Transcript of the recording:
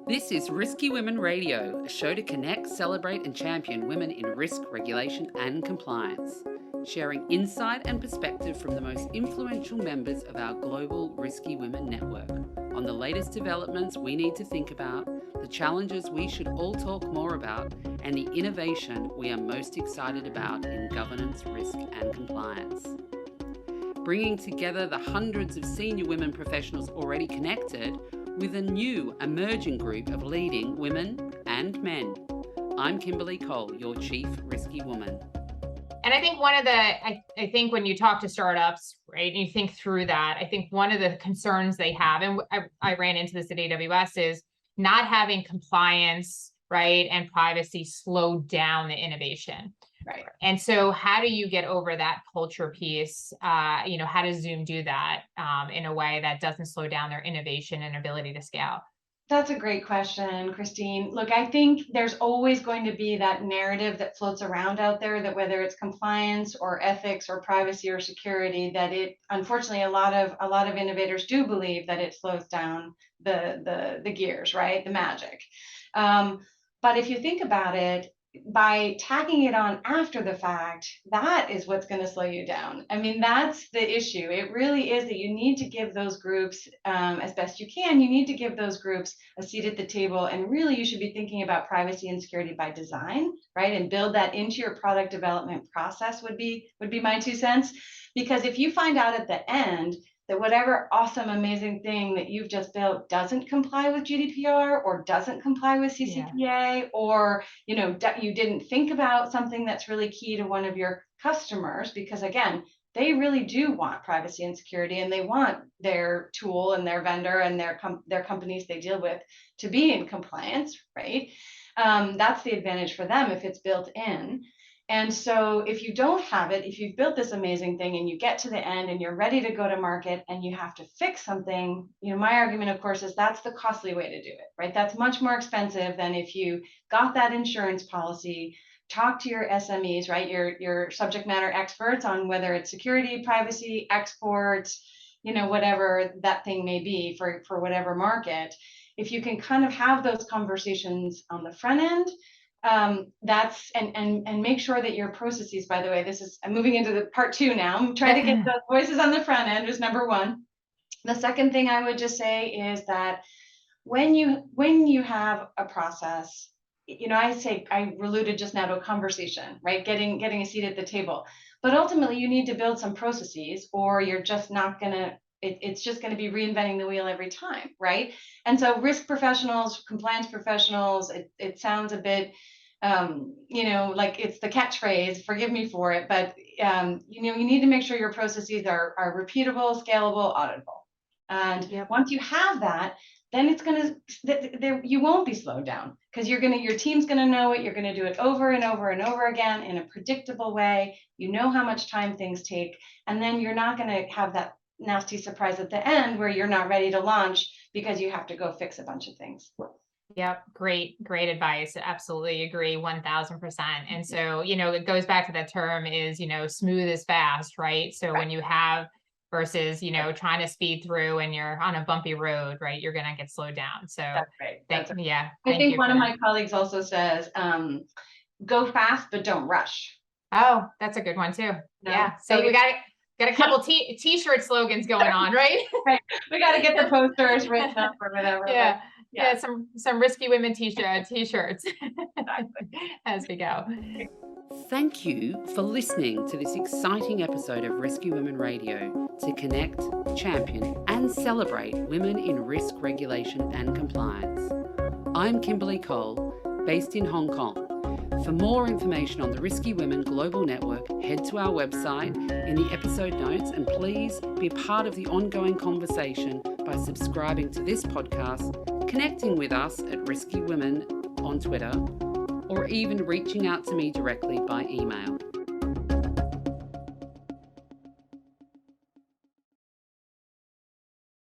This is Risky Women Radio, a show to connect, celebrate, and champion women in risk, regulation, and compliance, sharing insight and perspective from the most influential members of our global Risky Women network on the latest developments we need to think about, the challenges we should all talk more about, and the innovation we are most excited about in governance, risk, and compliance. Bringing together the hundreds of senior women professionals already connected with a new emerging group of leading women and men. I'm Kimberly Cole, your Chief Risky Woman. And I think I think when you talk to startups, right, and you think through that, I think one of the concerns they have, and I ran into this at AWS, is not having compliance, right, and privacy slow down the innovation. Right. And so how do you get over that culture piece? How does Zoom do that in a way that doesn't slow down their innovation and ability to scale? That's a great question, Christine. Look, I think there's always going to be that narrative that floats around out there that whether it's compliance or ethics or privacy or security, that it, unfortunately, a lot of innovators do believe that it slows down the gears, right? The magic. But if you think about it, by tagging it on after the fact, that is what's going to slow you down. I mean, that's the issue. It really is that you need to give those groups, as best you can, you need to give those groups a seat at the table. And really, you should be thinking about privacy and security by design, right? And build that into your product development process would be my 2 cents. Because if you find out at the end that whatever awesome, amazing thing that you've just built doesn't comply with GDPR or doesn't comply with CCPA, or you didn't think about something that's really key to one of your customers, because again, they really do want privacy and security, and they want their tool and their vendor and their companies they deal with to be in compliance, right? That's the advantage for them if it's built in. And so if you don't have it, if you've built this amazing thing and you get to the end and you're ready to go to market and you have to fix something, my argument, of course, is that's the costly way to do it, right? That's much more expensive than if you got that insurance policy, talk to your SMEs, right? Your subject matter experts on whether it's security, privacy, exports, whatever that thing may be for whatever market. If you can kind of have those conversations on the front end, that's and make sure that your processes, by the way, I'm moving into the part 2 now. I'm trying to get those voices on the front end is number 1. The second thing I would just say is that when you have a process, I alluded just now to a conversation, right? Getting a seat at the table, but ultimately you need to build some processes, or you're just not gonna. It's just going to be reinventing the wheel every time, right? And so risk professionals, compliance professionals, it sounds a bit, like it's the catchphrase, forgive me for it, but, you need to make sure your processes are repeatable, scalable, auditable. And once you have that, then it's going to, you won't be slowed down, because your team's going to know it. You're going to do it over and over and over again in a predictable way. You know how much time things take, and then you're not going to have that nasty surprise at the end where you're not ready to launch because you have to go fix a bunch of things. Yep. Great advice. Absolutely agree. 1000%. And so, it goes back to that term is, smooth is fast, right? So when you have versus, trying to speed through and you're on a bumpy road, right, you're going to get slowed down. So that's right. I think one of my colleagues also says, go fast, but don't rush. Oh, that's a good one too. No. Yeah. So we got a couple t-shirt slogans going on, right? Right. We got to get the posters written up or whatever. Yeah. Yeah. Some Risky Women t-shirts as we go. Thank you for listening to this exciting episode of Risky Women Radio to connect, champion, and celebrate women in risk, regulation, and compliance. I'm Kimberly Cole, based in Hong Kong. For more information on the Risky Women Global Network, head to our website in the episode notes, and please be a part of the ongoing conversation by subscribing to this podcast, connecting with us at Risky Women on Twitter, or even reaching out to me directly by email.